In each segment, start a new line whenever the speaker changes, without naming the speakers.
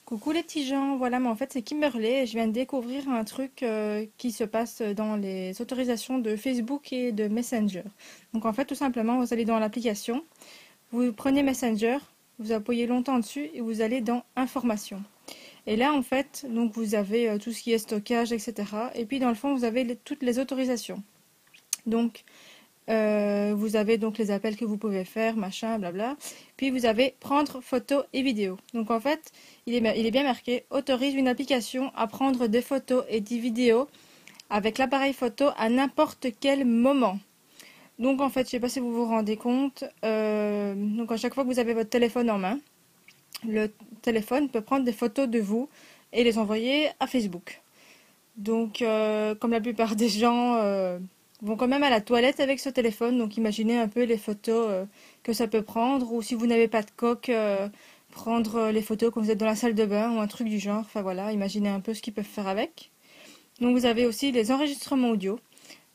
Coucou les petits gens, voilà, mais en fait c'est Kimberly et je viens de découvrir un truc qui se passe dans les autorisations de Facebook et de Messenger. Donc en fait tout simplement vous allez dans l'application, vous prenez Messenger, vous appuyez longtemps dessus et vous allez dans Informations. Et là en fait donc vous avez tout ce qui est stockage etc. Et puis dans le fond vous avez toutes les autorisations. Donc vous avez donc les appels que vous pouvez faire, machin, blabla. Puis vous avez prendre photos et vidéos. Donc en fait, il est bien marqué autorise une application à prendre des photos et des vidéos avec l'appareil photo à n'importe quel moment. Donc en fait, je sais pas si vous vous rendez compte, donc à chaque fois que vous avez votre téléphone en main, le téléphone peut prendre des photos de vous et les envoyer à Facebook. Donc comme la plupart des gens vont quand même à la toilette avec ce téléphone, donc imaginez un peu les photos que ça peut prendre, ou si vous n'avez pas de coque, prendre les photos quand vous êtes dans la salle de bain ou un truc du genre, enfin voilà, imaginez un peu ce qu'ils peuvent faire avec. Donc vous avez aussi les enregistrements audio,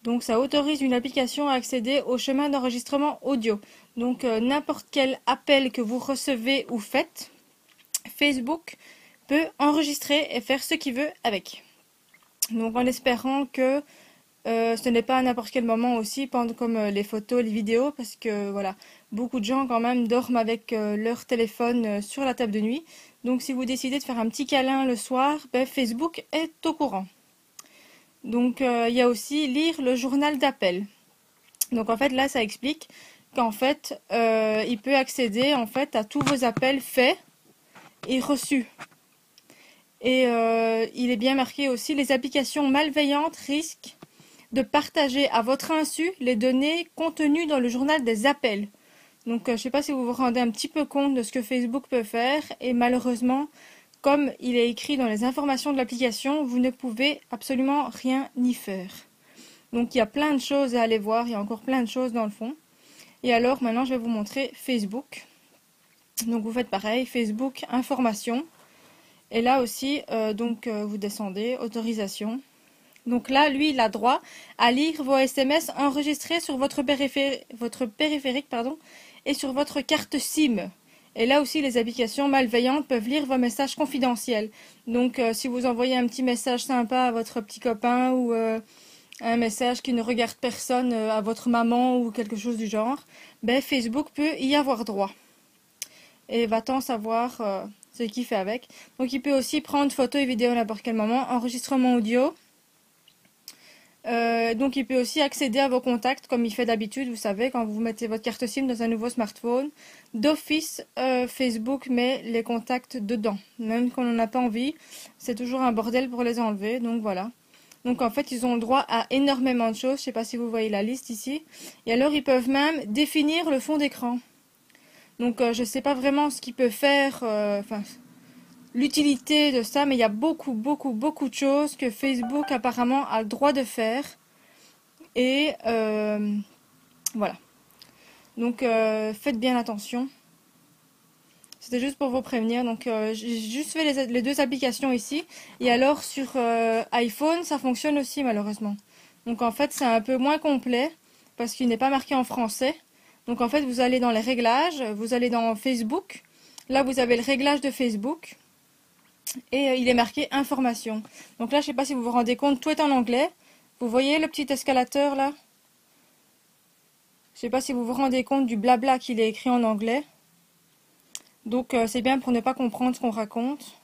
donc ça autorise une application à accéder au chemin d'enregistrement audio. Donc n'importe quel appel que vous recevez ou faites, Facebook peut enregistrer et faire ce qu'il veut avec. Donc en espérant que ce n'est pas à n'importe quel moment aussi, comme les photos, les vidéos, parce que voilà, beaucoup de gens quand même dorment avec leur téléphone sur la table de nuit. Donc si vous décidez de faire un petit câlin le soir, ben, Facebook est au courant. Donc il y a aussi lire le journal d'appel. Donc en fait là ça explique qu'en fait il peut accéder en fait à tous vos appels faits et reçus. Et il est bien marqué aussi les applications malveillantes risquent de partager à votre insu les données contenues dans le journal des appels. Donc je ne sais pas si vous vous rendez un petit peu compte de ce que Facebook peut faire et malheureusement, comme il est écrit dans les informations de l'application, vous ne pouvez absolument rien y faire. Donc il y a plein de choses à aller voir, il y a encore plein de choses dans le fond. Et alors maintenant je vais vous montrer Facebook. Donc vous faites pareil, Facebook, information. Et là aussi, vous descendez, autorisation. Donc là, lui, il a droit à lire vos SMS enregistrés sur votre périphérique et sur votre carte SIM. Et là aussi, les applications malveillantes peuvent lire vos messages confidentiels. Donc si vous envoyez un petit message sympa à votre petit copain ou un message qui ne regarde personne à votre maman ou quelque chose du genre, ben, Facebook peut y avoir droit. Et va-t-en savoir ce qu'il fait avec. Donc il peut aussi prendre photos et vidéos à n'importe quel moment, enregistrement audio. Donc il peut aussi accéder à vos contacts comme il fait d'habitude, vous savez, quand vous mettez votre carte SIM dans un nouveau smartphone. D'office, Facebook met les contacts dedans. Même quand on n'en a pas envie, c'est toujours un bordel pour les enlever, donc voilà. Donc en fait, ils ont le droit à énormément de choses, je ne sais pas si vous voyez la liste ici. Et alors, ils peuvent même définir le fond d'écran. Donc je ne sais pas vraiment ce qu'ils peuvent faire, l'utilité de ça, mais il y a beaucoup de choses que Facebook apparemment a le droit de faire. Et voilà. Donc faites bien attention. C'était juste pour vous prévenir. Donc j'ai juste fait les deux applications ici. Et alors sur iPhone, ça fonctionne aussi malheureusement. Donc en fait c'est un peu moins complet parce qu'il n'est pas marqué en français. Donc en fait vous allez dans les réglages, vous allez dans Facebook. Là vous avez le réglage de Facebook. Et il est marqué information. Donc là je ne sais pas si vous vous rendez compte, tout est en anglais. Vous voyez le petit escalateur là? Je ne sais pas si vous vous rendez compte du blabla qu'il est écrit en anglais. Donc c'est bien pour ne pas comprendre ce qu'on raconte.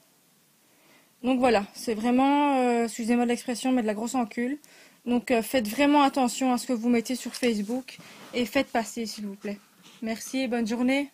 Donc voilà, c'est vraiment, excusez-moi de l'expression, mais de la grosse encule. Donc faites vraiment attention à ce que vous mettez sur Facebook et faites passer s'il vous plaît. Merci et bonne journée.